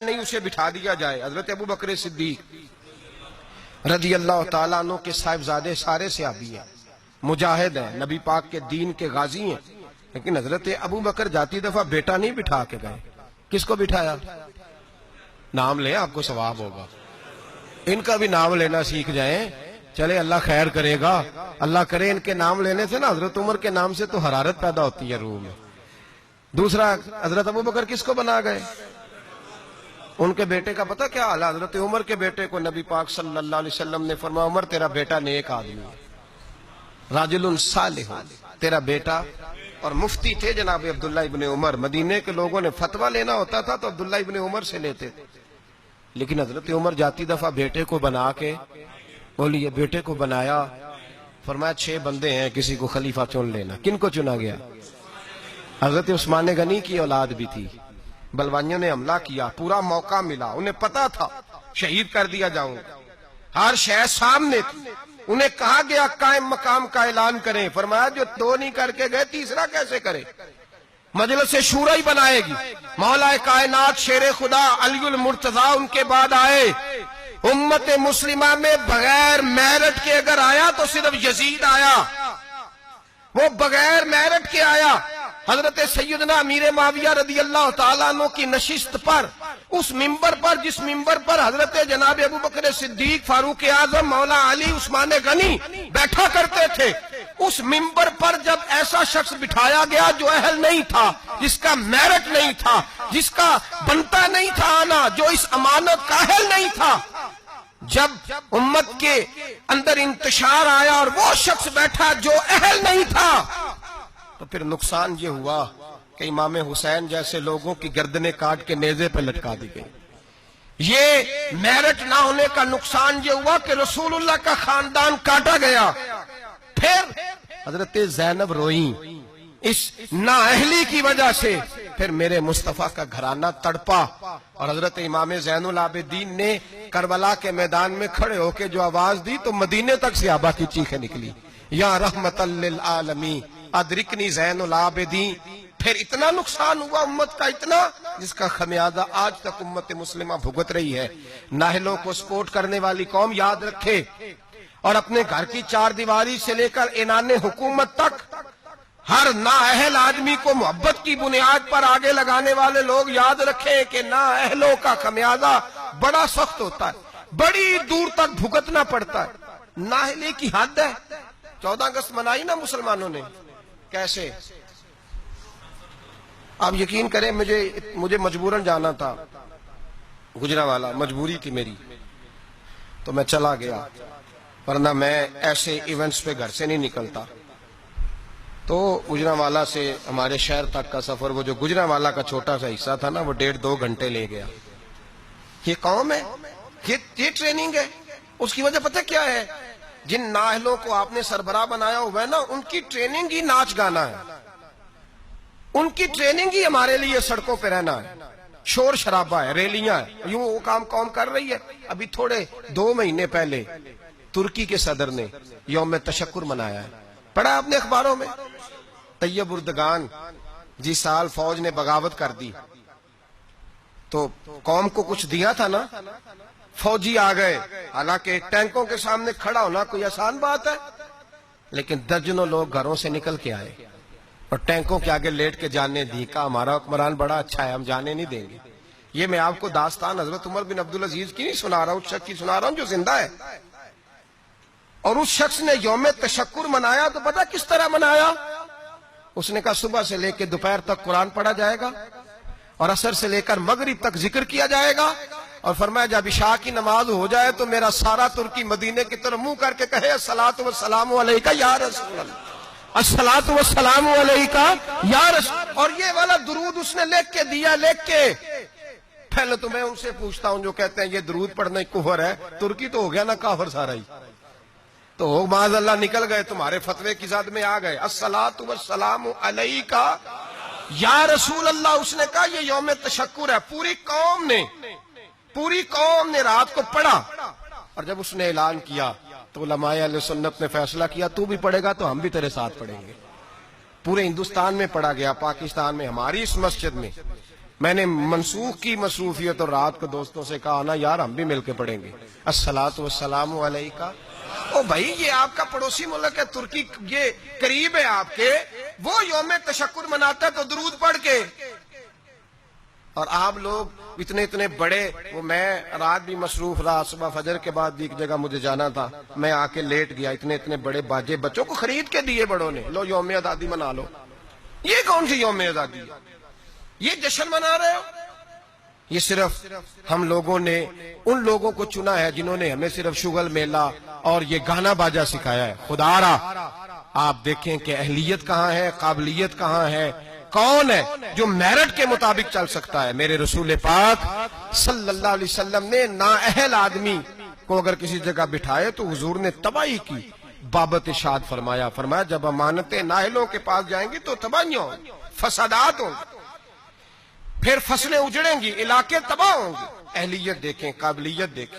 نہیں اسے بٹھا دیا جائے. حضرت ابو بکر صدیق رضی اللہ تعالیٰ عنہ کے صاحبزادے سارے صحابی ہیں، مجاہد ہیں، نبی پاک کے دین کے غازی ہیں، لیکن حضرت ابو بکر جاتی دفعہ بیٹا نہیں بٹھا کے گئے. کس کو بٹھایا؟ نام لیں، آپ کو ثواب ہوگا. ان کا بھی نام لینا سیکھ جائیں. چلے اللہ خیر کرے گا. اللہ کرے ان کے نام لینے سے نا حضرت عمر کے نام سے تو حرارت پیدا ہوتی ہے روح میں. دوسرا، حضرت ابو بکر کس کو بنا گئے؟ ان کے بیٹے کا پتہ کیا حال ہے؟ حضرت عمر کے بیٹے کو نبی پاک صلی اللہ علیہ وسلم نے فرمایا عمر تیرا بیٹا نیک آدمی ہے، راجل صالح، تیرا بیٹا. اور مفتی تھے جناب عبداللہ ابن عمر. مدینے کے لوگوں نے فتویٰ لینا ہوتا تھا تو عبداللہ ابن عمر سے لیتے تھے. لیکن حضرت عمر جاتی دفعہ بیٹے کو بنا کے بولی یہ بیٹے کو بنایا، فرمایا 6 بندے ہیں، کسی کو خلیفہ چن لینا. کن کو چنا گیا؟ حضرت عثمان غنی کی اولاد بھی تھی. بلوانیوں نے حملہ کیا، پورا موقع ملا، انہیں پتا تھا شہید کر دیا جاؤں گا، ہر شے سامنے تھی. انہیں کہا گیا قائم مقام کا اعلان کریں. فرمایا جو 2 نہیں کر کے گئے تیسرا کیسے کرے؟ مجلس شورا ہی بنائے گی. مولا کائنات شیر خدا علی المرتضیٰ ان کے بعد آئے. امت مسلمہ میں بغیر میرٹ کے اگر آیا تو صرف یزید آیا، وہ بغیر میرٹ کے آیا. حضرت سیدنا امیر معاویہ رضی اللہ تعالیٰ عنہ کی نشست پر، اس منبر پر جس منبر پر حضرت جناب ابو بکر صدیق، فاروق اعظم، مولا علی، عثمان غنی بیٹھا کرتے تھے، اس منبر پر جب ایسا شخص بٹھایا گیا جو اہل نہیں تھا، جس کا میرٹ نہیں تھا، جس کا بنتا نہیں تھا آنا، جو اس امانت کا اہل نہیں تھا، جب امت کے اندر انتشار آیا اور وہ شخص بیٹھا جو اہل نہیں تھا، تو پھر نقصان یہ ہوا کہ امام حسین جیسے لوگوں کی گردنیں کاٹ کے نیزے پہ لٹکا دی گئی. یہ میرٹ نہ ہونے کا نقصان یہ ہوا کہ رسول اللہ کا خاندان کاٹا گیا. پھر حضرت زینب روئیں اس نااہلی کی وجہ سے. پھر میرے مصطفیٰ کا گھرانہ تڑپا اور حضرت امام زین العابدین نے کربلا کے میدان میں کھڑے ہو کے جو آواز دی تو مدینے تک صحابہ کی چیخیں نکلی، یا رحمت للعالمین ادرکنی زین العابدین. پھر اتنا نقصان ہوا امت کا، اتنا جس کا خمیازہ آج تک امت مسلمہ بھگت رہی ہے. نااہلوں کو سپورٹ کرنے والی قوم یاد رکھے، اور اپنے گھر کی 4 دیواری سے لے کر اعلان حکومت تک ہر نااہل آدمی کو محبت کی بنیاد پر آگے لگانے والے لوگ یاد رکھیں کہ نااہلوں کا خمیازہ بڑا سخت ہوتا ہے، بڑی دور تک بھگتنا پڑتا ہے. نااہلی کی حد ہے. 14 اگست منائی نا مسلمانوں نے، کیسے؟ آپ یقین کریں مجھے مجبوراً جانا تھا گجرانوالہ، مجبوری تھی میری، تو میں چلا گیا، ورنہ میں ایسے ایونٹس پہ گھر سے نہیں نکلتا. تو گجرانوالہ سے ہمارے شہر تک کا سفر، وہ جو گجرانوالہ کا چھوٹا سا حصہ تھا نا، وہ 1.5-2 گھنٹے لے گیا. یہ قوم ہے، یہ ٹریننگ ہے. اس کی وجہ پتہ کیا ہے؟ جن نااہلوں کو آپ نے سربراہ بنایا ہوا ہے نا، ان کی ٹریننگ ہی ناچ گانا ہے، ان کی ٹریننگ ہی ہمارے لیے سڑکوں پہ رہنا ہے، شور شرابہ ہے، ریلیاں ہیں. یوں وہ کام قوم کر رہی ہے. ابھی تھوڑے 2 مہینے پہلے ترکی کے صدر نے یوم تشکر منایا ہے، پڑھا آپ نے اخباروں میں؟ طیب اردگان جس سال فوج نے بغاوت کر دی تو قوم کو کچھ دیا تھا نا، فوجی آ گئے. حالانکہ ٹینکوں کے سامنے کھڑا ہونا کوئی آسان بات ہے، لیکن درجنوں لوگ گھروں سے نکل کے آئے اور ٹینکوں کے آگے لیٹ کے جانے دی. کہا ہمارا حکمران بڑا اچھا ہے، ہم جانے نہیں دیں گے. یہ میں آپ کو داستان حضرت عمر بن عبدالعزیز کی نہیں سنا رہا ہوں، اس شخص کی سنا رہا ہوں جو زندہ ہے. اور اس شخص نے یوم تشکر منایا تو پتہ کس طرح منایا؟ اس نے کہا صبح سے لے کے دوپہر تک قرآن پڑھا جائے گا اور عصر سے لے کر مغرب تک ذکر کیا جائے گا، اور فرمایا جب عشاء کی نماز ہو جائے تو میرا سارا ترکی مدینے کی طرف منہ کر کے کہے الصلاۃ والسلام علیکہ یا رسول اللہ، الصلاۃ والسلام علیکہ یا رسول. اور یہ والا درود اس نے لکھ کے دیا، لکھ کے. پہلے تو میں ان سے پوچھتا ہوں جو کہتے ہیں یہ درود پڑھنا کفر ہے، ترکی تو ہو گیا نا کافر سارا ہی، تو معاذ اللہ نکل گئے، تمہارے فتوے کی زد میں آ گئے. الصلاۃ والسلام علیکہ یا رسول اللہ. اس نے کہا یہ یوم تشکر ہے. پوری قوم نے رات کو پڑھا، اور جب اس نے اعلان کیا تو علماء اہل سنت نے فیصلہ کیا تو بھی پڑھے گا تو ہم بھی تیرے ساتھ پڑھیں گے. پورے ہندوستان میں پڑھا گیا، پاکستان میں، ہماری اس مسجد میں میں نے منسوخ کی مصروفیت اور رات کو دوستوں سے کہا نا یار ہم بھی مل کے پڑھیں گے الصلاۃ والسلام علیکہ. او بھائی یہ آپ کا پڑوسی ملک ہے ترکی، یہ قریب ہے آپ کے، وہ یوم تشکر مناتا ہے تو درود پڑھ کے، اور آپ لوگ اتنے بڑے. وہ میں رات بھی مصروف رہا، صبح فجر کے بعد بھی ایک جگہ مجھے جانا تھا، میں آ کے لیٹ گیا. اتنے بڑے باجے بچوں کو خرید کے دیے بڑوں نے، لو یوم آزادی منا لو. یہ کون سی یوم آزادی ہے؟ یہ جشن منا رہے ہو؟ یہ صرف ہم لوگوں نے ان لوگوں کو چنا ہے جنہوں نے ہمیں صرف شغل میلہ اور یہ گانا باجا سکھایا ہے. خدا را آپ دیکھیں کہ اہلیت کہاں ہے، قابلیت کہاں ہے، کون ہے جو میرٹ کے مطابق چل سکتا ہے. میرے رسول پاک صلی اللہ علیہ وسلم نے نااہل آدمی کو اگر کسی جگہ بٹھائے تو حضور نے تباہی کی بابت ارشاد فرمایا جب امانتیں نااہلوں کے پاس جائیں گی تو تباہیاں ہوں گی، فسادات ہوں گی، پھر فصلیں اجڑیں گی، علاقے تباہ ہوں گے. اہلیت دیکھیں، قابلیت دیکھیں.